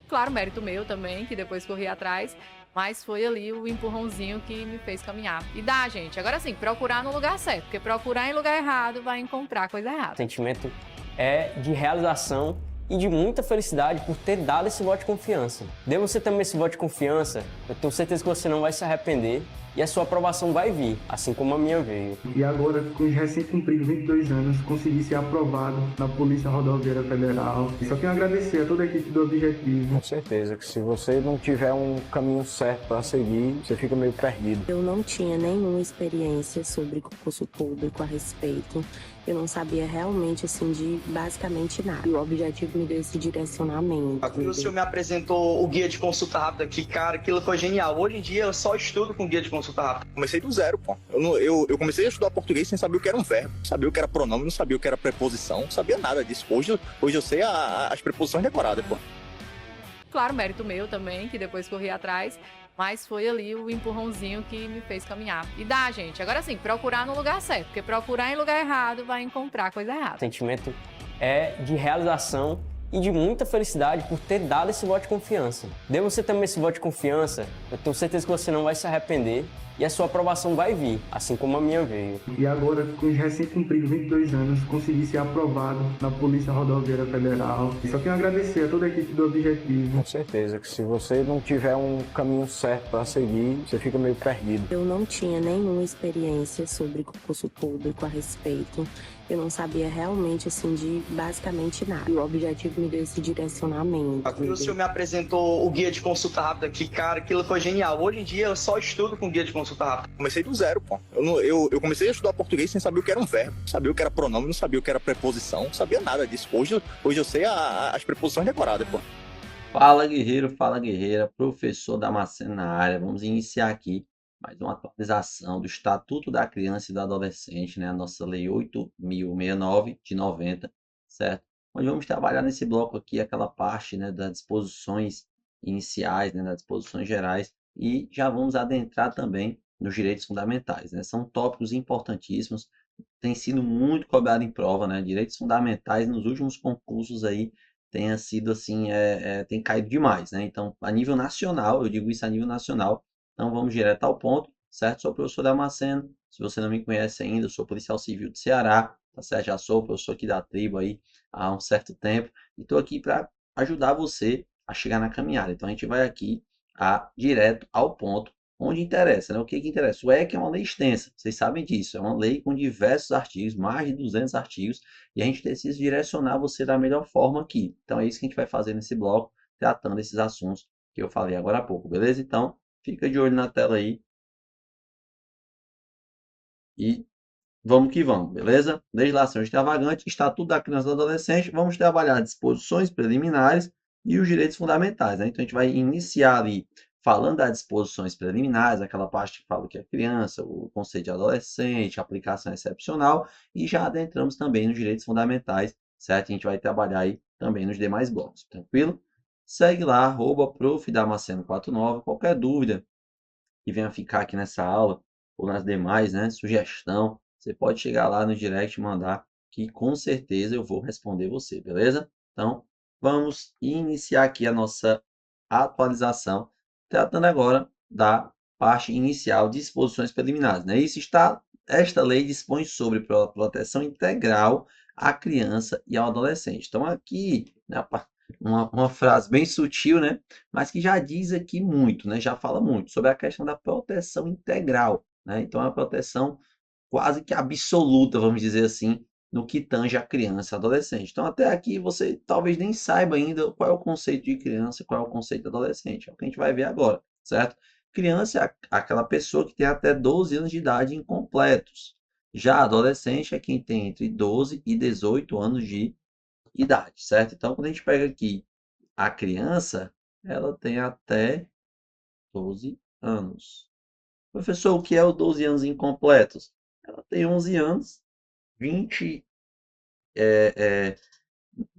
Claro, mérito meu também, que depois corri atrás, mas foi ali o empurrãozinho que me fez caminhar. E dá, gente. Agora sim, procurar no lugar certo, porque procurar em lugar errado vai encontrar coisa O errada. sentimento é de realização e de muita felicidade por ter dado esse voto de confiança. Dê você também esse voto de confiança, eu tenho certeza que você não vai se arrepender e a sua aprovação vai vir, assim como a minha veio. E agora, com os recém-cumpridos 22 anos, consegui ser aprovado na Polícia Rodoviária Federal. Só tenho a agradecer a toda a equipe do Objetivo. Com certeza que se você não tiver um caminho certo para seguir, você fica meio perdido. Eu não tinha nenhuma experiência sobre concurso público a respeito. Eu não sabia realmente, assim, de basicamente nada. E o Objetivo me deu esse direcionamento. O senhor me apresentou o guia de consulta rápida, que, cara, aquilo foi genial. Hoje em dia eu só estudo com guia de consulta rápida. Comecei do zero, pô. Eu comecei a estudar português sem saber o que era um verbo, sabia o que era pronome, não sabia o que era preposição, não sabia nada disso. Hoje eu sei as preposições decoradas, pô. Claro, mérito meu também, que depois corri atrás, mas foi ali o empurrãozinho que me fez caminhar. E dá, gente. Agora sim, procurar no lugar certo, porque procurar em lugar errado vai encontrar coisa errada. O sentimento é de realização e de muita felicidade por ter dado esse voto de confiança. Dê você também esse voto de confiança, eu tenho certeza que você não vai se arrepender e a sua aprovação vai vir, assim como a minha veio. E agora, com os recém-cumpridos 22 anos, consegui ser aprovado na Polícia Rodoviária Federal. Só tenho a agradecer a toda a equipe do Objetivo. Com certeza que se você não tiver um caminho certo para seguir, você fica meio perdido. Eu não tinha nenhuma experiência sobre concurso público a respeito. Eu não sabia realmente, assim, de basicamente nada. E o Objetivo me deu esse direcionamento. O senhor me apresentou o guia de consulta rápida, que, cara, aquilo foi genial. Hoje em dia eu só estudo com guia de consulta rápida. Comecei do zero, pô. Eu comecei a estudar português sem saber o que era um verbo, não sabia o que era pronome, não sabia o que era preposição, não sabia nada disso. Hoje eu sei as preposições decoradas, pô. Fala guerreiro, fala guerreira, professor Damasceno na área. Vamos iniciar aqui mais uma atualização do Estatuto da Criança e do Adolescente, né? A nossa Lei 8.069 de 90, certo? Onde vamos trabalhar nesse bloco aqui aquela parte, né, das disposições iniciais, né, das disposições gerais e já vamos adentrar também nos direitos fundamentais, né? São tópicos importantíssimos, tem sido muito cobrado em prova, né? Direitos fundamentais nos últimos concursos aí tenha sido assim, tem caído demais, né? Então, a nível nacional, eu digo isso a nível nacional, então vamos direto ao ponto, certo? Sou o professor Damasceno, se você não me conhece ainda, eu sou policial civil do Ceará, tá certo? Já sou professor aqui da tribo aí há um certo tempo, e estou aqui para ajudar você a chegar na caminhada. Então, a gente vai aqui direto ao ponto, onde interessa, né? O que interessa? O ECA é uma lei extensa, vocês sabem disso, é uma lei com diversos artigos, mais de 200 artigos, e a gente precisa direcionar você da melhor forma aqui. Então é isso que a gente vai fazer nesse bloco, tratando esses assuntos que eu falei agora há pouco, beleza? Então, fica de olho na tela aí. E vamos que vamos, beleza? Legislação extravagante, Estatuto da Criança e do Adolescente, vamos trabalhar disposições preliminares e os direitos fundamentais, né? Então a gente vai iniciar ali falando das disposições preliminares, aquela parte que fala que é criança, o conceito de adolescente, aplicação excepcional, e já adentramos também nos direitos fundamentais, certo? A gente vai trabalhar aí também nos demais blocos, tranquilo? Segue lá, @profdamasceno49, qualquer dúvida que venha ficar aqui nessa aula, ou nas demais, né, sugestão, você pode chegar lá no direct e mandar, que com certeza eu vou responder você, beleza? Então, vamos iniciar aqui a nossa atualização, tratando agora da parte inicial de disposições preliminares, né? Esta lei dispõe sobre proteção integral à criança e ao adolescente. Então, aqui, né, uma frase bem sutil, né? Mas que já diz aqui muito, né? Já fala muito sobre a questão da proteção integral, né? Então, é uma proteção quase que absoluta, vamos dizer assim, no que tange a criança e adolescente. Então, até aqui você talvez nem saiba ainda qual é o conceito de criança, qual é o conceito de adolescente. É o que a gente vai ver agora, certo? Criança é aquela pessoa que tem até 12 anos de idade incompletos. Já adolescente é quem tem entre 12 e 18 anos de idade, certo? Então, quando a gente pega aqui a criança, ela tem até 12 anos. Professor, o que é os 12 anos incompletos? Ela tem 11 anos, 20,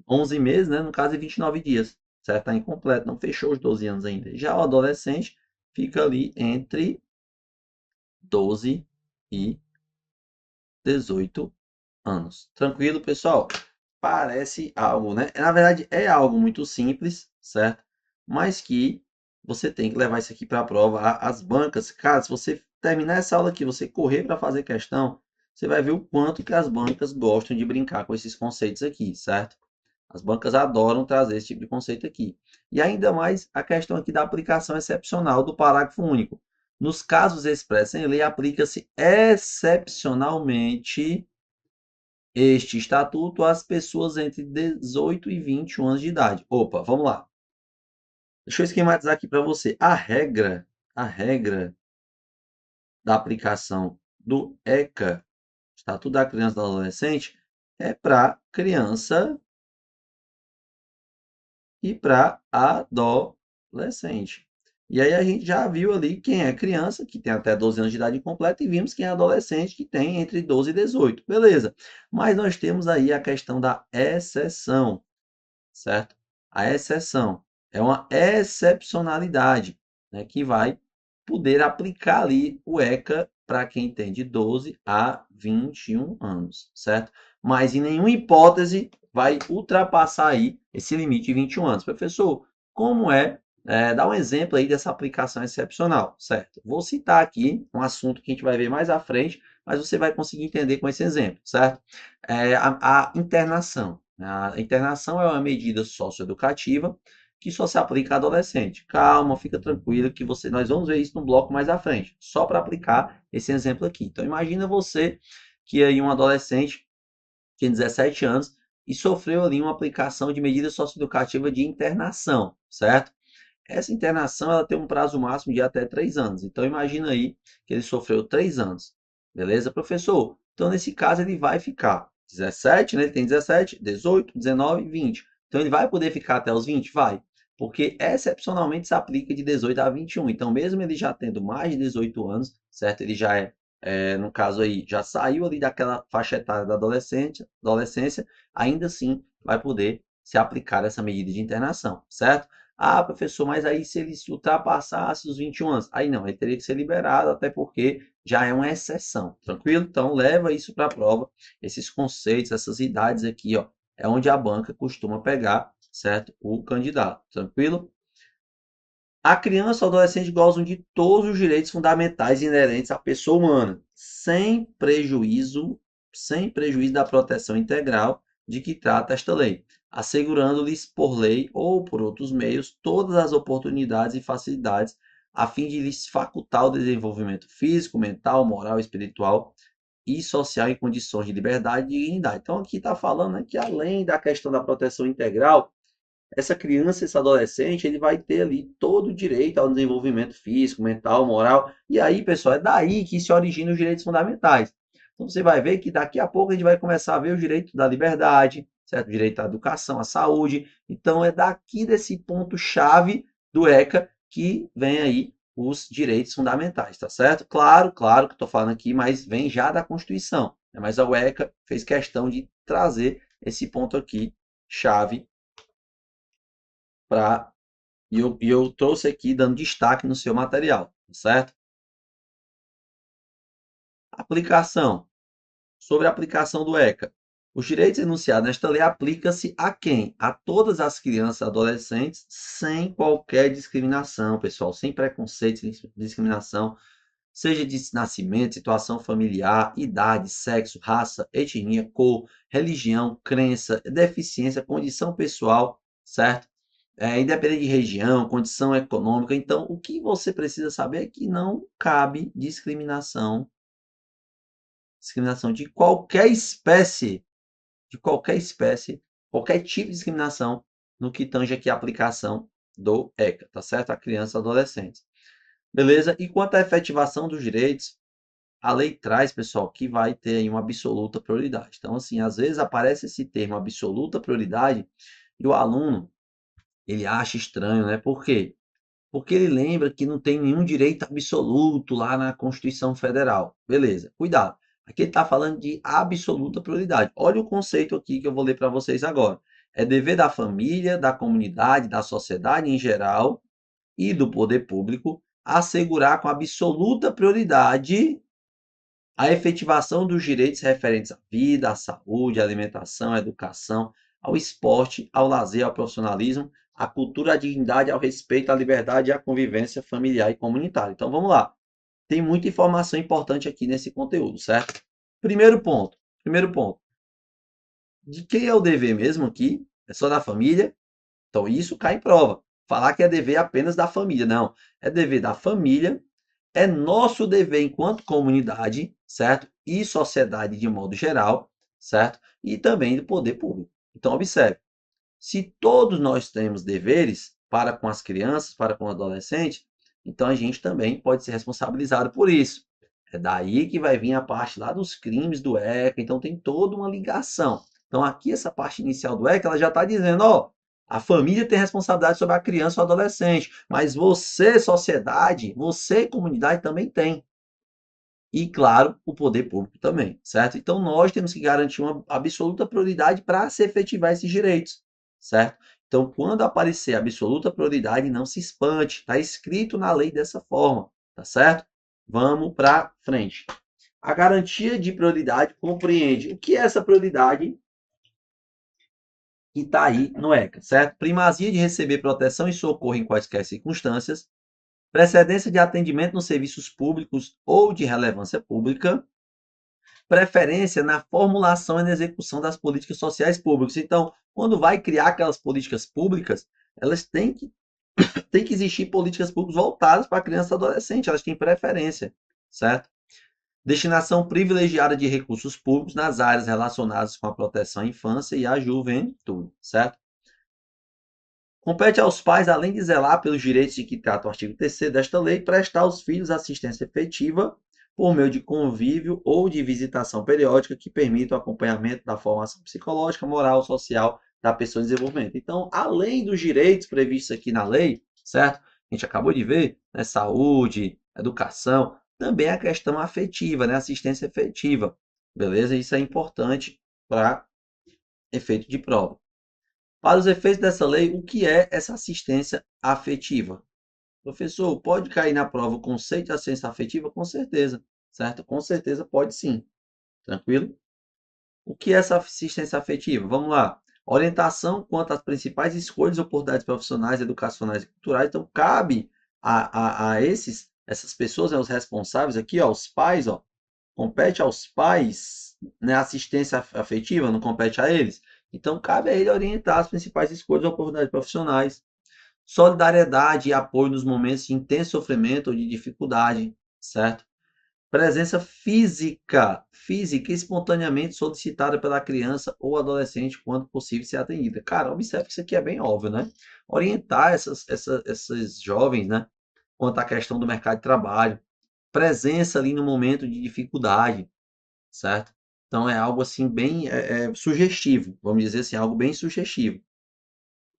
11 meses, né? No caso, é 29 dias, certo? Está incompleto, não fechou os 12 anos ainda. Já o adolescente fica ali entre 12 e 18 anos. Tranquilo, pessoal? Parece algo, né? Na verdade, é algo muito simples, certo? mas que você tem que levar isso aqui para a prova. As bancas, cara, se você terminar essa aula aqui, você correr para fazer questão, você vai ver o quanto que as bancas gostam de brincar com esses conceitos aqui, certo? As bancas adoram trazer esse tipo de conceito aqui. E ainda mais a questão aqui da aplicação excepcional do parágrafo único. Nos casos expressos em lei, aplica-se excepcionalmente este estatuto às pessoas entre 18 e 21 anos de idade. Opa, vamos lá. Deixa eu esquematizar aqui para você. A regra da aplicação do ECA, Estatuto da Criança e do Adolescente, é para criança e para adolescente. E aí a gente já viu ali quem é criança, que tem até 12 anos de idade completa, e vimos quem é adolescente, que tem entre 12 e 18. Beleza. Mas nós temos aí a questão da exceção, certo? A exceção é uma excepcionalidade, né, que vai poder aplicar ali o ECA para quem tem de 12 a 21 anos, certo? Mas em nenhuma hipótese vai ultrapassar aí esse limite de 21 anos. Professor, como dá um exemplo aí dessa aplicação excepcional, certo? Vou citar aqui um assunto que a gente vai ver mais à frente, mas você vai conseguir entender com esse exemplo, certo? A internação. A internação é uma medida socioeducativa que só se aplica a adolescente. Calma, fica tranquilo que nós vamos ver isso no bloco mais à frente, só para aplicar esse exemplo aqui. Então imagina você que aí um adolescente tinha 17 anos e sofreu ali uma aplicação de medida socioeducativa de internação, certo? Essa internação ela tem um prazo máximo de até 3 anos. Então imagina aí que ele sofreu 3 anos. Beleza, professor? Então nesse caso ele vai ficar 17, né? Ele tem 17, 18, 19, 20. Então ele vai poder ficar até os 20? Vai. Porque excepcionalmente se aplica de 18 a 21. Então mesmo ele já tendo mais de 18 anos, certo? Ele já no caso aí, já saiu ali daquela faixa etária da adolescência, ainda assim vai poder se aplicar essa medida de internação, certo? Ah, professor, mas aí se ele ultrapassasse os 21 anos, aí não, ele teria que ser liberado, até porque já é uma exceção, tranquilo? Então, leva isso para a prova, esses conceitos, essas idades aqui, ó, é onde a banca costuma pegar, certo? O candidato, tranquilo? A criança e o adolescente gozam de todos os direitos fundamentais inerentes à pessoa humana, sem prejuízo da proteção integral de que trata esta lei, assegurando-lhes por lei ou por outros meios todas as oportunidades e facilidades a fim de lhes facultar o desenvolvimento físico, mental, moral, espiritual e social em condições de liberdade e dignidade. Então aqui está falando que além da questão da proteção integral, essa criança, esse adolescente, ele vai ter ali todo o direito ao desenvolvimento físico, mental, moral. E aí, pessoal, é daí que se originam os direitos fundamentais. Então, você vai ver que daqui a pouco a gente vai começar a ver o direito da liberdade, certo? O direito à educação, à saúde. Então, é daqui desse ponto-chave do ECA que vem aí os direitos fundamentais, tá certo? Claro que estou falando aqui, mas vem já da Constituição. Mas a ECA fez questão de trazer esse ponto aqui, chave, e eu trouxe aqui dando destaque no seu material, certo? Aplicação. Sobre a aplicação do ECA. Os direitos enunciados nesta lei aplicam-se a quem? A todas as crianças e adolescentes, sem qualquer discriminação, pessoal, sem preconceito, sem discriminação, seja de nascimento, situação familiar, idade, sexo, raça, etnia, cor, religião, crença, deficiência, condição pessoal, certo? Independente de região, condição econômica. Então, o que você precisa saber é que não cabe discriminação de qualquer espécie, qualquer tipo de discriminação no que tange aqui a aplicação do ECA, tá certo? A criança e adolescente. Beleza? E quanto à efetivação dos direitos, a lei traz, pessoal, que vai ter aí uma absoluta prioridade. Então, assim, às vezes aparece esse termo absoluta prioridade e o aluno ele acha estranho, né? Por quê? Porque ele lembra que não tem nenhum direito absoluto lá na Constituição Federal. Beleza, cuidado. Aqui ele está falando de absoluta prioridade. Olha o conceito aqui que eu vou ler para vocês agora. É dever da família, da comunidade, da sociedade em geral e do poder público assegurar com absoluta prioridade a efetivação dos direitos referentes à vida, à saúde, à alimentação, à educação, ao esporte, ao lazer, ao profissionalismo, a cultura, a dignidade, ao respeito, à liberdade e à convivência familiar e comunitária. Então, vamos lá. Tem muita informação importante aqui nesse conteúdo, certo? Primeiro ponto. De quem é o dever mesmo aqui? É só da família? Então, isso cai em prova. Falar que é dever apenas da família. Não. É dever da família. É nosso dever enquanto comunidade, certo? E sociedade de modo geral, certo? E também do poder público. Então, observe. Se todos nós temos deveres para com as crianças, para com o adolescente, então a gente também pode ser responsabilizado por isso. É daí que vai vir a parte lá dos crimes do ECA, então tem toda uma ligação. Então aqui essa parte inicial do ECA, ela já está dizendo, ó, a família tem responsabilidade sobre a criança ou adolescente, mas você, sociedade, você, comunidade, também tem. E, claro, o poder público também, certo? Então nós temos que garantir uma absoluta prioridade para se efetivar esses direitos, certo? Então, quando aparecer absoluta prioridade, não se espante. Está escrito na lei dessa forma, tá certo? Vamos para frente. A garantia de prioridade compreende o que é essa prioridade que está aí no ECA, certo? Primazia de receber proteção e socorro em quaisquer circunstâncias, precedência de atendimento nos serviços públicos ou de relevância pública, preferência na formulação e na execução das políticas sociais públicas. Então, quando vai criar aquelas políticas públicas, elas têm que existir políticas públicas voltadas para a criança e adolescente, elas têm preferência, certo? Destinação privilegiada de recursos públicos nas áreas relacionadas com a proteção à infância e à juventude, certo? Compete aos pais, além de zelar pelos direitos de que trata o artigo 3º desta lei, prestar aos filhos assistência efetiva por meio de convívio ou de visitação periódica que permita o acompanhamento da formação psicológica, moral, social da pessoa em desenvolvimento. Então, além dos direitos previstos aqui na lei, certo? A gente acabou de ver, né? Saúde, educação, também a questão afetiva, né? Assistência efetiva, beleza? Isso é importante para efeito de prova. Para os efeitos dessa lei, o que é essa assistência afetiva? Professor, pode cair na prova o conceito de assistência afetiva? Com certeza, certo? Com certeza pode sim. Tranquilo? O que é essa assistência afetiva? Vamos lá. Orientação quanto às principais escolhas e oportunidades profissionais, educacionais e culturais. Então, cabe a essas pessoas, né, os responsáveis aqui, ó, os pais, ó, compete aos pais, né, assistência afetiva, não compete a eles? Então, cabe a ele orientar as principais escolhas e oportunidades profissionais. Solidariedade e apoio nos momentos de intenso sofrimento ou de dificuldade, certo? Presença física espontaneamente solicitada pela criança ou adolescente quando possível ser atendida. Cara, observe que isso aqui é bem óbvio, né? Orientar esses jovens, né? Quanto à questão do mercado de trabalho. Presença ali no momento de dificuldade, certo? Então é algo assim bem sugestivo, vamos dizer assim, algo bem sugestivo.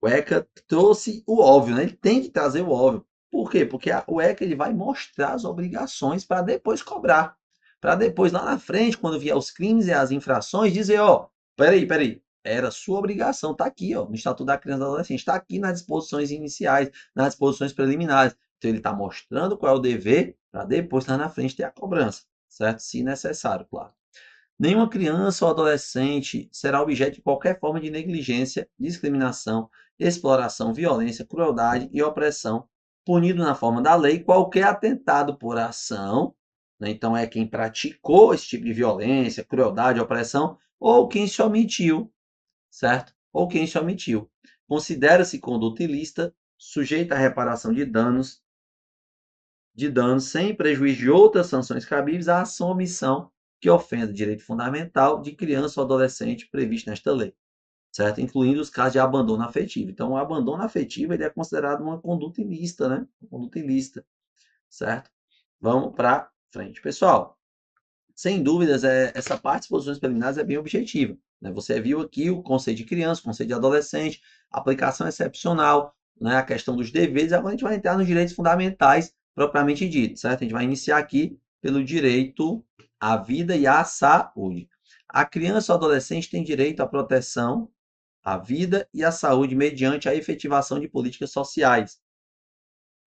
O ECA trouxe o óbvio, né? Ele tem que trazer o óbvio. Por quê? Porque o ECA ele vai mostrar as obrigações para depois cobrar. Para depois, lá na frente, quando vier os crimes e as infrações, dizer, ó, peraí, era sua obrigação, tá aqui, ó, no Estatuto da Criança e do Adolescente, está aqui nas disposições iniciais, nas disposições preliminares. Então, ele está mostrando qual é o dever, para depois, lá na frente, ter a cobrança, certo? Se necessário, claro. Nenhuma criança ou adolescente será objeto de qualquer forma de negligência, discriminação, exploração, violência, crueldade e opressão, punido na forma da lei qualquer atentado por ação, né? Então é quem praticou esse tipo de violência, crueldade, opressão, ou quem se omitiu, certo? Ou quem se omitiu. Considera-se conduta ilícita, sujeita à reparação de danos sem prejuízo de outras sanções cabíveis à ação ou omissão que ofenda direito fundamental de criança ou adolescente previsto nesta lei, certo? Incluindo os casos de abandono afetivo. Então, o abandono afetivo ele é considerado uma conduta ilícita, né? Uma conduta ilícita, certo? Vamos para frente. Pessoal, sem dúvidas, essa parte de disposições preliminares é bem objetiva, né? Você viu aqui o conceito de criança, o conceito de adolescente, aplicação excepcional, né? A questão dos deveres. Agora a gente vai entrar nos direitos fundamentais propriamente dito, certo? A gente vai iniciar aqui pelo direito à vida e à saúde. A criança ou adolescente tem direito à proteção, à vida e à saúde mediante a efetivação de políticas sociais.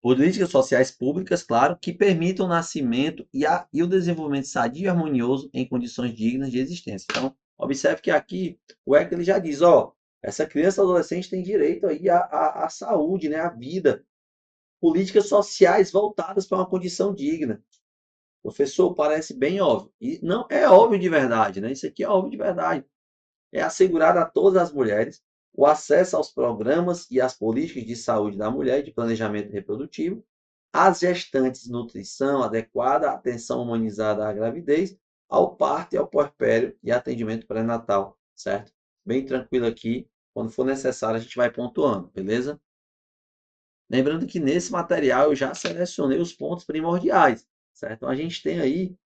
Políticas sociais públicas, claro, que permitam o nascimento e o desenvolvimento sadio e harmonioso em condições dignas de existência. Então, observe que aqui o ECA ele já diz, ó, Essa criança ou adolescente tem direito aí à saúde, né, à vida. Políticas sociais voltadas para uma condição digna. Professor, parece bem óbvio. E não é óbvio de verdade, né? Isso aqui é óbvio de verdade. É assegurar a todas as mulheres o acesso aos programas e às políticas de saúde da mulher e de planejamento reprodutivo, às gestantes nutrição adequada, atenção humanizada à gravidez, ao parto e ao puerpério e atendimento pré-natal, certo? Bem tranquilo aqui. Quando for necessário, a gente vai pontuando, beleza? Lembrando que nesse material eu já selecionei os pontos primordiais, certo? Então a gente tem aí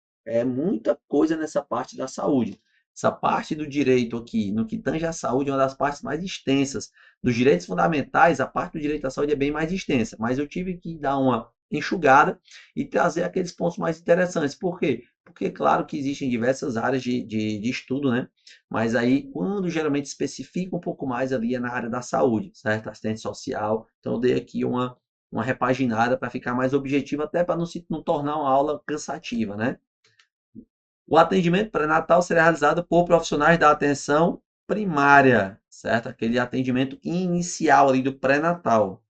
muita coisa nessa parte da saúde. Essa parte do direito aqui, no que tange à saúde, é uma das partes mais extensas. Dos direitos fundamentais, a parte do direito à saúde é bem mais extensa, mas eu tive que dar uma enxugada e trazer aqueles pontos mais interessantes. Por quê? Porque, claro, que existem diversas áreas de estudo, né? Mas aí, quando geralmente especifica um pouco mais ali, é na área da saúde, certo? Assistente social. Então, eu dei aqui uma repaginada para ficar mais objetivo, até para não tornar uma aula cansativa, né? O atendimento pré-natal será realizado por profissionais da atenção primária, certo? Aquele atendimento inicial ali do pré-natal.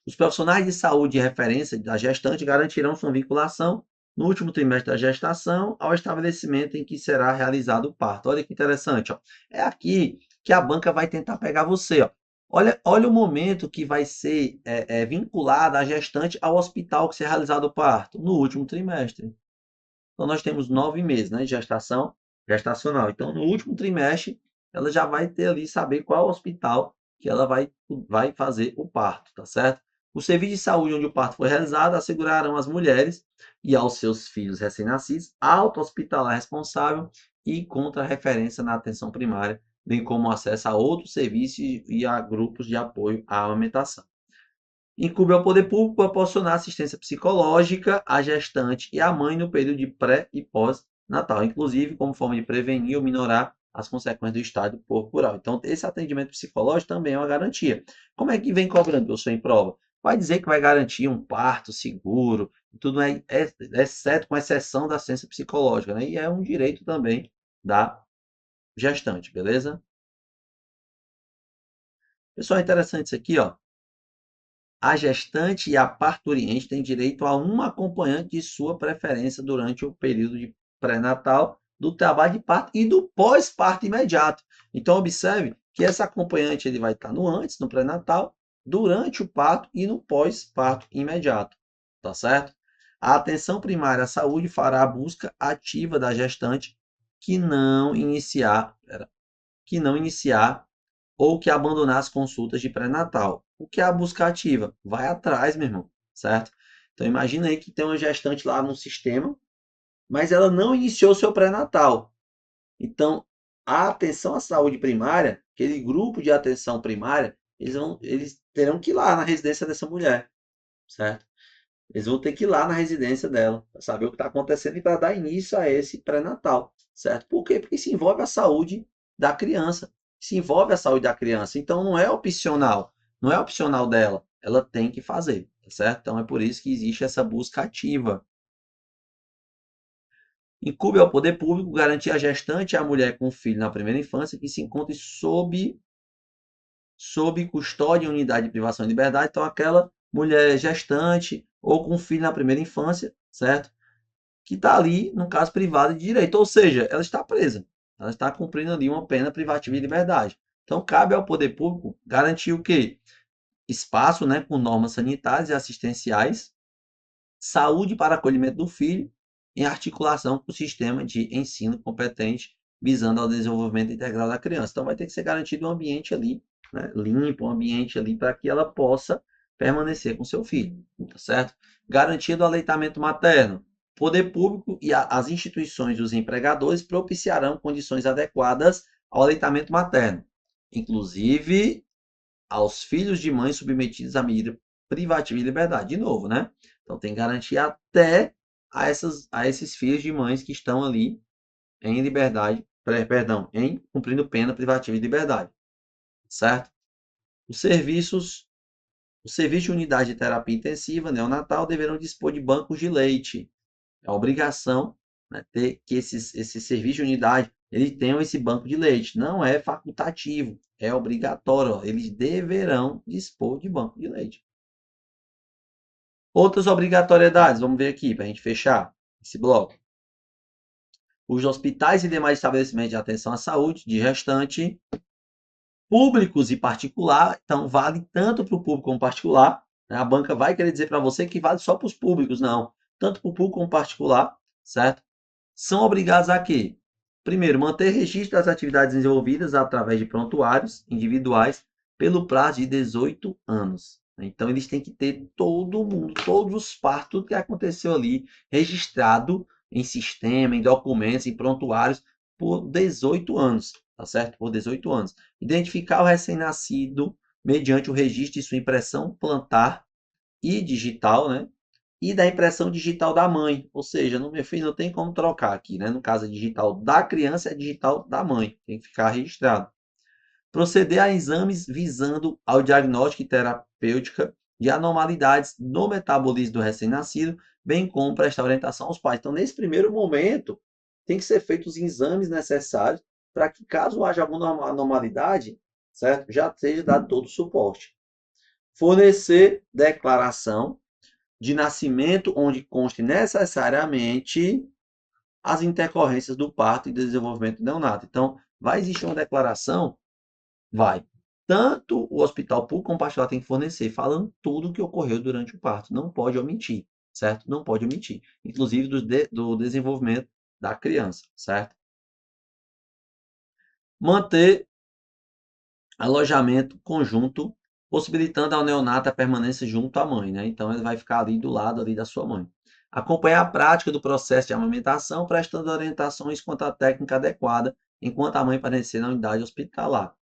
Os profissionais de saúde de referência da gestante garantirão sua vinculação no último trimestre da gestação ao estabelecimento em que será realizado o parto. Olha que interessante, ó. É aqui que a banca vai tentar pegar você, ó. Olha o momento que vai ser vinculada a gestante ao hospital que será realizado o parto, no último trimestre. Então, nós temos 9 meses, né, de gestacional. Então, no último trimestre, ela já vai ter ali, saber qual hospital que ela vai fazer o parto, tá certo? O serviço de saúde onde o parto foi realizado assegurarão às mulheres e aos seus filhos recém-nascidos alta hospitalar responsável e contra-referência na atenção primária, bem como acesso a outros serviços e a grupos de apoio à amamentação. Incumbe ao poder público proporcionar assistência psicológica à gestante e à mãe no período de pré e pós-natal, inclusive como forma de prevenir ou minorar as consequências do estado corporal. Então, esse atendimento psicológico também é uma garantia. Como é que vem cobrando, professor, em prova? Vai dizer que vai garantir um parto seguro, tudo exceto com exceção da assistência psicológica, né? E é um direito também da gestante, beleza? Pessoal, interessante isso aqui, ó. A gestante e a parturiente têm direito a um acompanhante de sua preferência durante o período de pré-natal, do trabalho de parto e do pós-parto imediato. Então, observe que essa acompanhante ele vai estar no antes, no pré-natal, durante o parto e no pós-parto imediato. Tá certo? A atenção primária à saúde fará a busca ativa da gestante que não iniciar ou que abandonar as consultas de pré-natal. O que é a busca ativa? Vai atrás, meu irmão, certo? Então, imagina aí que tem uma gestante lá no sistema, mas ela não iniciou seu pré-natal. Então, a atenção à saúde primária, aquele grupo de atenção primária, eles terão que ir lá na residência dessa mulher, certo? Eles vão ter que ir lá na residência dela, para saber o que está acontecendo e para dar início a esse pré-natal, certo? Por quê? Porque se envolve a saúde da criança. Se envolve a saúde da criança. Então, não é opcional. Não é opcional dela. Ela tem que fazer, tá certo? Então, é por isso que existe essa busca ativa. Incumbe ao poder público garantir à gestante e à mulher com filho na primeira infância que se encontre sob custódia em unidade de privação de liberdade. Então, aquela mulher gestante ou com filho na primeira infância, certo? Que está ali, no caso, privada de direito. Ou seja, ela está presa. Ela está cumprindo ali uma pena privativa de liberdade. Então, cabe ao poder público garantir o quê? Espaço, né, com normas sanitárias e assistenciais, saúde para acolhimento do filho, em articulação com o sistema de ensino competente, visando ao desenvolvimento integral da criança. Então, vai ter que ser garantido um ambiente ali, né, limpo, um ambiente ali para que ela possa permanecer com seu filho, tá certo? Garantia do aleitamento materno. O poder público e as instituições dos empregadores propiciarão condições adequadas ao aleitamento materno, inclusive aos filhos de mães submetidos à medida privativa de liberdade. De novo, né? Então, tem garantia até a esses filhos de mães que estão ali em liberdade, em cumprindo pena privativa de liberdade, certo? O serviço de unidade de terapia intensiva neonatal deverão dispor de bancos de leite. É a obrigação, né, ter que esse serviço de unidade eles tenham esse banco de leite. Não é facultativo, é obrigatório. Ó. Eles deverão dispor de banco de leite. Outras obrigatoriedades, vamos ver aqui para a gente fechar esse bloco. Os hospitais e demais estabelecimentos de atenção à saúde de gestante, públicos e particular, então vale tanto para o público como particular. Né? A banca vai querer dizer para você que vale só para os públicos, não. Tanto para o público como particular, certo? São obrigados a quê? Primeiro, manter registro das atividades desenvolvidas através de prontuários individuais pelo prazo de 18 anos. Então, eles têm que ter todo mundo, todos os partos, tudo que aconteceu ali, registrado em sistema, em documentos, em prontuários, por 18 anos, tá certo? Por 18 anos. Identificar o recém-nascido mediante o registro de sua impressão plantar e digital, né? E da impressão digital da mãe. Ou seja, no meu filho não tem como trocar aqui, né? No caso, a digital da criança é digital da mãe. Tem que ficar registrado. Proceder a exames visando ao diagnóstico e terapêutica de anormalidades no metabolismo do recém-nascido, bem como prestar orientação aos pais. Então, nesse primeiro momento, tem que ser feitos os exames necessários para que, caso haja alguma anormalidade, certo? Já seja dado todo o suporte. Fornecer declaração de nascimento, onde conste necessariamente as intercorrências do parto e desenvolvimento do neonato. Então, vai existir uma declaração? Vai. Tanto o hospital público como o particular tem que fornecer, falando tudo o que ocorreu durante o parto. Não pode omitir, certo? Não pode omitir. Inclusive do desenvolvimento da criança, certo? Manter alojamento conjunto, possibilitando ao neonato a permanência junto à mãe, né? Então, ele vai ficar ali do lado ali da sua mãe. Acompanhar a prática do processo de amamentação, prestando orientações quanto à técnica adequada, enquanto a mãe permanecer na unidade hospitalar.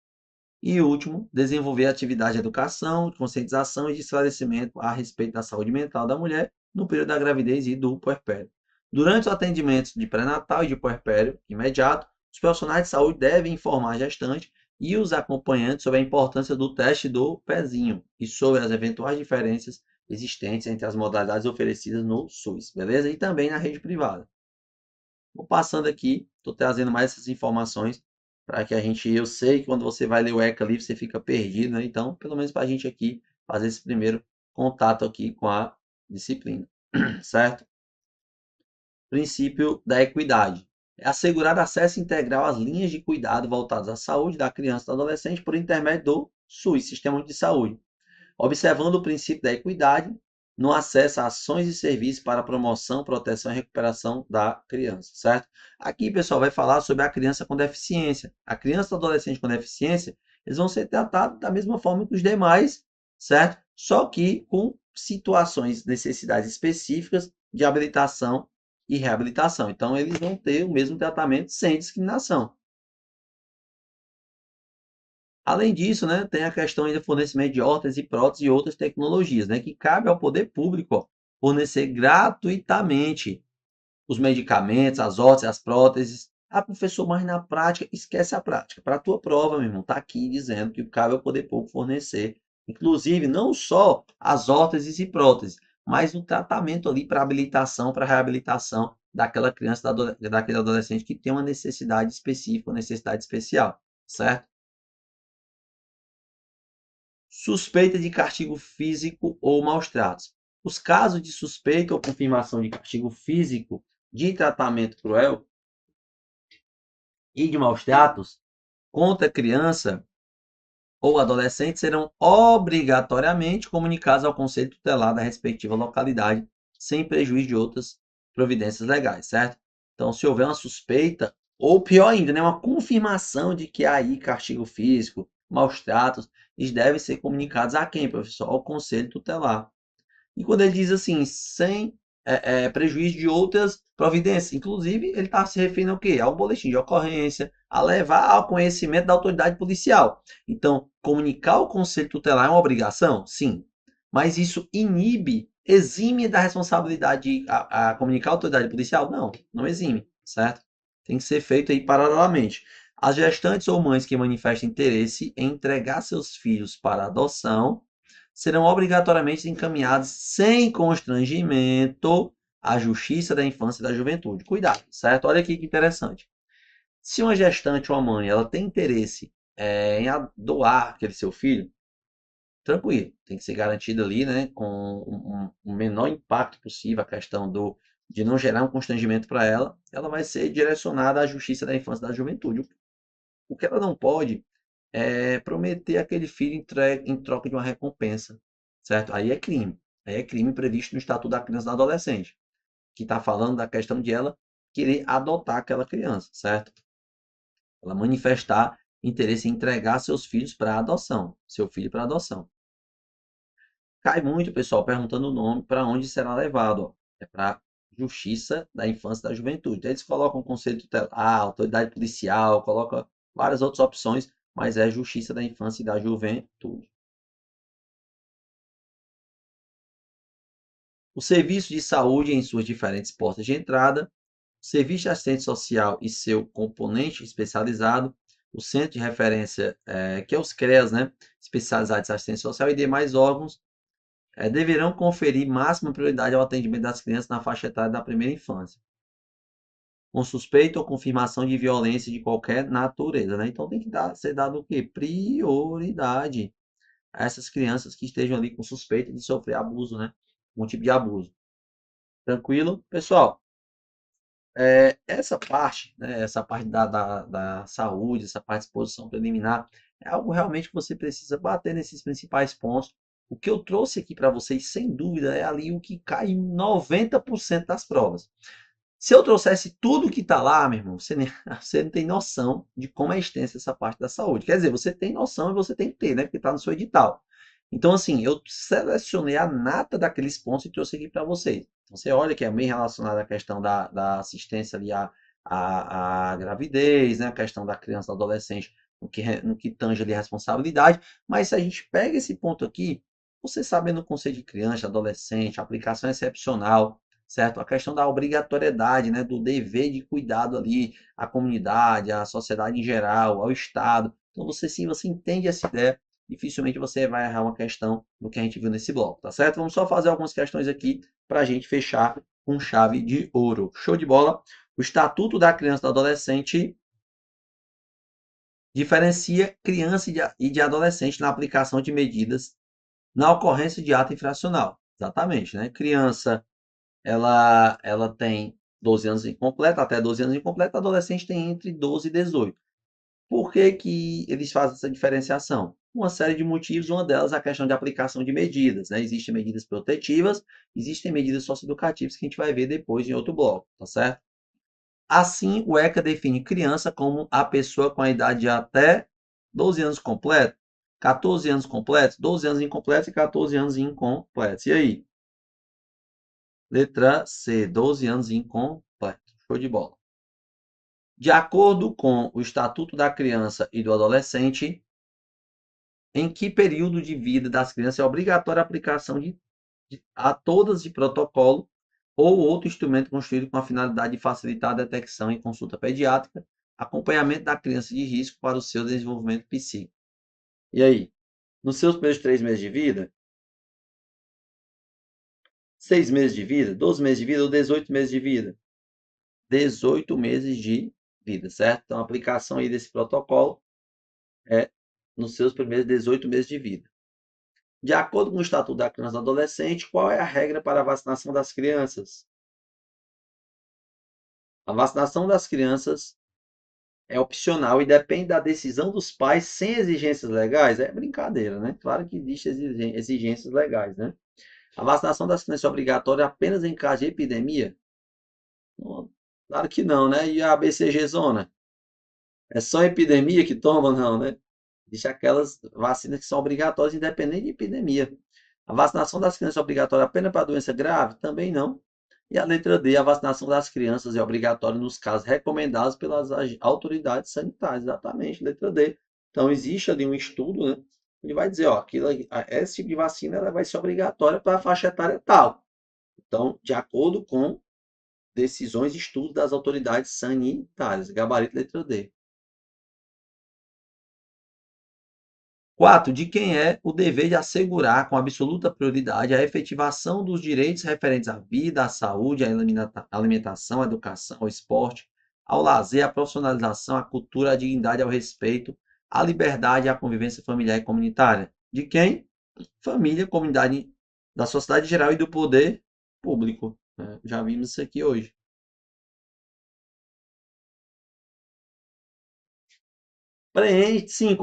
E último, desenvolver atividade de educação, de conscientização e de esclarecimento a respeito da saúde mental da mulher no período da gravidez e do puerpério. Durante os atendimentos de pré-natal e de puerpério imediato, os profissionais de saúde devem informar a gestante e os acompanhantes sobre a importância do teste do pezinho e sobre as eventuais diferenças existentes entre as modalidades oferecidas no SUS, beleza? E também na rede privada. Vou passando aqui, estou trazendo mais essas informações para que eu sei que quando você vai ler o ECA ali, você fica perdido, né? Então, pelo menos para a gente aqui fazer esse primeiro contato aqui com a disciplina, certo? Princípio da equidade. É assegurar acesso integral às linhas de cuidado voltadas à saúde da criança e do adolescente por intermédio do SUS, Sistema de Saúde, observando o princípio da equidade no acesso a ações e serviços para promoção, proteção e recuperação da criança, certo? Aqui, pessoal, vai falar sobre a criança com deficiência. A criança e o adolescente com deficiência, eles vão ser tratados da mesma forma que os demais, certo? Só que com situações, necessidades específicas de habilitação e reabilitação. Então, eles vão ter o mesmo tratamento sem discriminação. Além disso, né, tem a questão ainda do fornecimento de órteses e próteses e outras tecnologias, né, que cabe ao poder público ó, fornecer gratuitamente os medicamentos, as órteses, as próteses. Ah, professor, mas na prática, esquece a prática. Para a tua prova, meu irmão, está aqui dizendo que cabe ao poder público fornecer, inclusive, não só as órteses e próteses, mas o tratamento ali para habilitação, para reabilitação daquela criança, daquele adolescente que tem uma necessidade específica, uma necessidade especial, certo? Suspeita de castigo físico ou maus tratos. Os casos de suspeita ou confirmação de castigo físico, de tratamento cruel e de maus tratos contra criança ou adolescente serão obrigatoriamente comunicados ao Conselho Tutelar da respectiva localidade, sem prejuízo de outras providências legais, certo? Então, se houver uma suspeita, ou pior ainda, né, uma confirmação de que há aí castigo físico, maus tratos, eles devem ser comunicados a quem, professor? Ao Conselho Tutelar. E quando ele diz assim, sem prejuízo de outras providências, inclusive ele está se referindo ao quê? Ao boletim de ocorrência, a levar ao conhecimento da autoridade policial. Então, comunicar ao Conselho Tutelar é uma obrigação? Sim. Mas isso exime da responsabilidade a comunicar à autoridade policial? Não, não exime, certo? Tem que ser feito aí paralelamente. As gestantes ou mães que manifestem interesse em entregar seus filhos para adoção serão obrigatoriamente encaminhados sem constrangimento à Justiça da Infância e da Juventude. Cuidado, certo? Olha aqui que interessante. Se uma gestante ou uma mãe ela tem interesse em doar aquele seu filho, tranquilo, tem que ser garantido ali, né, com o menor impacto possível, a questão de não gerar um constrangimento para ela, ela vai ser direcionada à Justiça da Infância e da Juventude. O que ela não pode é prometer aquele filho em troca de uma recompensa, certo? Aí é crime. Aí é crime previsto no Estatuto da Criança e do Adolescente, que está falando da questão de ela querer adotar aquela criança, certo? Ela manifestar interesse em entregar seus filhos para adoção, seu filho para adoção. Cai muito, pessoal, perguntando o nome para onde será levado. Ó. É para Justiça da Infância e da Juventude. Então, eles colocam o Conselho Tutelar, autoridade policial, colocam várias outras opções, mas é Justiça da Infância e da Juventude. O serviço de saúde em suas diferentes portas de entrada, o serviço de assistente social e seu componente especializado, o centro de referência, que é os CREAS, né, especializados em assistência social e demais órgãos, deverão conferir máxima prioridade ao atendimento das crianças na faixa etária da primeira infância, com suspeita ou confirmação de violência de qualquer natureza, né? Então tem que ser dado o quê? Prioridade a essas crianças que estejam ali com suspeita de sofrer abuso, né? Um tipo de abuso. Tranquilo? Pessoal, essa parte, né, essa parte da saúde, essa parte de exposição preliminar, é algo realmente que você precisa bater nesses principais pontos. O que eu trouxe aqui para vocês, sem dúvida, é ali o que cai em 90% das provas. Se eu trouxesse tudo que está lá, meu irmão, você não tem noção de como é extensa essa parte da saúde. Quer dizer, você tem noção e você tem que ter, né? Porque está no seu edital. Então, assim, eu selecionei a nata daqueles pontos e trouxe aqui para vocês. Então, você olha que é bem relacionado à questão da assistência ali à gravidez, né? A questão da criança e adolescente, no que tange ali a responsabilidade. Mas se a gente pega esse ponto aqui, você sabendo o conceito de criança, adolescente, aplicação excepcional, certo? A questão da obrigatoriedade, né? Do dever de cuidado ali à comunidade, à sociedade em geral, ao Estado. Então, você entende essa ideia, dificilmente você vai errar uma questão do que a gente viu nesse bloco, tá certo? Vamos só fazer algumas questões aqui para a gente fechar com chave de ouro. Show de bola? O Estatuto da Criança e do Adolescente diferencia criança e de adolescente na aplicação de medidas na ocorrência de ato infracional. Exatamente, né? Criança, ela tem 12 anos incompleto, até 12 anos incompleto, adolescente tem entre 12 e 18. Por que que eles fazem essa diferenciação? Uma série de motivos, uma delas a questão de aplicação de medidas, né? Existem medidas protetivas, existem medidas socioeducativas que a gente vai ver depois em outro bloco, tá certo? Assim, o ECA define criança como a pessoa com a idade de até 12 anos completo, 14 anos completos, 12 anos incompletos e 14 anos incompletos. E aí? Letra C, 12 anos incompleto. Show de bola. De acordo com o Estatuto da Criança e do Adolescente, em que período de vida das crianças é obrigatória a aplicação a todas de protocolo ou outro instrumento construído com a finalidade de facilitar a detecção em consulta pediátrica, acompanhamento da criança de risco para o seu desenvolvimento psíquico. E aí? Nos seus primeiros 3 meses de vida, 6 meses de vida, 12 meses de vida ou 18 meses de vida? 18 meses de vida, certo? Então, a aplicação aí desse protocolo é nos seus primeiros 18 meses de vida. De acordo com o Estatuto da Criança e do Adolescente, qual é a regra para a vacinação das crianças? A vacinação das crianças é opcional e depende da decisão dos pais sem exigências legais. É brincadeira, né? Claro que existem exigências legais, né? A vacinação das crianças é obrigatória apenas em caso de epidemia? Claro que não, né? E a BCG zona? É só epidemia que toma? Não, né? Existem aquelas vacinas que são obrigatórias independente de epidemia. A vacinação das crianças é obrigatória apenas para doença grave? Também não. E a letra D, a vacinação das crianças é obrigatória nos casos recomendados pelas autoridades sanitárias. Exatamente, letra D. Então, existe ali um estudo, né? Ele vai dizer, ó, esse tipo de vacina ela vai ser obrigatória para a faixa etária tal. Então, de acordo com decisões e estudos das autoridades sanitárias. Gabarito, letra D. 4. De quem é o dever de assegurar com absoluta prioridade a efetivação dos direitos referentes à vida, à saúde, à alimentação, à educação, ao esporte, ao lazer, à profissionalização, à cultura, à dignidade, ao respeito, à liberdade e à convivência familiar e comunitária. De quem? Família, comunidade, da sociedade geral e do poder público. Já vimos isso aqui hoje.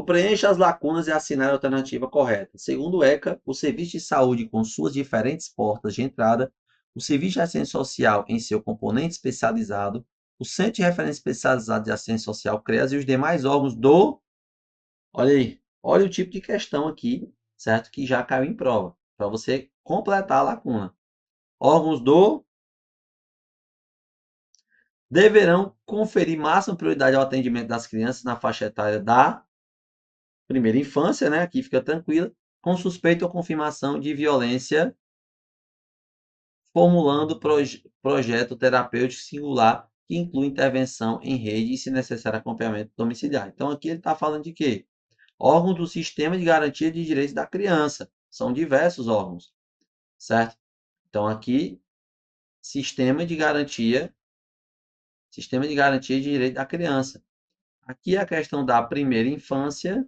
Preencha as lacunas e assinar a alternativa correta. Segundo o ECA, o serviço de saúde com suas diferentes portas de entrada, o serviço de assistência social em seu componente especializado, o Centro de Referência Especializado de Assistência Social, CREAS, e os demais órgãos do... Olha aí, olha o tipo de questão aqui, certo? Que já caiu em prova, para você completar a lacuna. Órgãos do... deverão conferir máxima prioridade ao atendimento das crianças na faixa etária da primeira infância, né? Aqui fica tranquila, com suspeita ou confirmação de violência, formulando projeto terapêutico singular que inclui intervenção em rede e, se necessário, acompanhamento domiciliar. Então, aqui ele está falando de quê? Órgãos do Sistema de Garantia de Direitos da Criança. São diversos órgãos, certo? Então, aqui, Sistema de Garantia de Direito da Criança. Aqui a questão da primeira infância.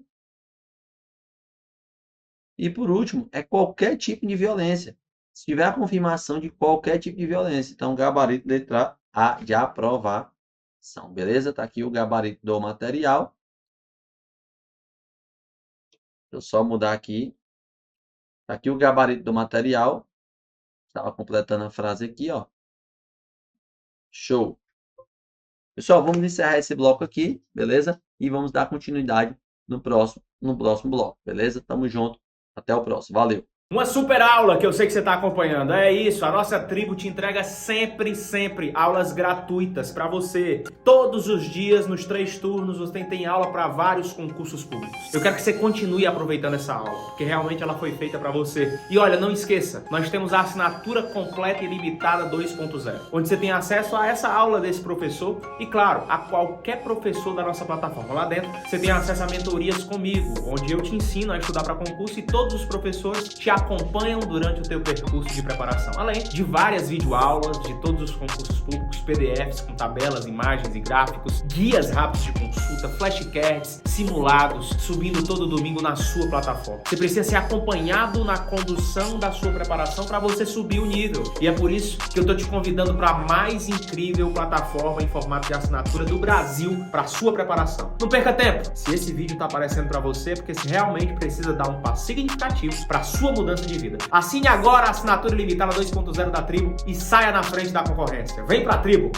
E, por último, é qualquer tipo de violência. Se tiver a confirmação de qualquer tipo de violência. Então, gabarito letra A de aprovação. Beleza? Está aqui o gabarito do material. Deixa eu só mudar aqui. Está aqui o gabarito do material. Estava completando a frase aqui, ó. Show. Pessoal, vamos encerrar esse bloco aqui, beleza? E vamos dar continuidade no próximo bloco, beleza? Tamo junto. Até o próximo. Valeu. Uma super aula que eu sei que você está acompanhando. É isso, a nossa tribo te entrega sempre aulas gratuitas para você. Todos os dias, nos 3 turnos, você tem aula para vários concursos públicos. Eu quero que você continue aproveitando essa aula, porque realmente ela foi feita para você. E olha, não esqueça, nós temos a assinatura completa e limitada 2.0, onde você tem acesso a essa aula desse professor e, claro, a qualquer professor da nossa plataforma. Lá dentro, você tem acesso a mentorias comigo, onde eu te ensino a estudar para concurso e todos os professores te acompanham durante o teu percurso de preparação, além de várias videoaulas de todos os concursos públicos, PDFs com tabelas, imagens e gráficos, guias rápidos de consulta, flashcards, simulados, subindo todo domingo na sua plataforma. Você precisa ser acompanhado na condução da sua preparação para você subir o nível. E é por isso que eu estou te convidando para a mais incrível plataforma em formato de assinatura do Brasil para sua preparação. Não perca tempo! Se esse vídeo está aparecendo para você, é porque você realmente precisa dar um passo significativo para a sua mudança de vida. Assine agora a assinatura limitada 2.0 da Tribo e saia na frente da concorrência. Vem pra Tribo!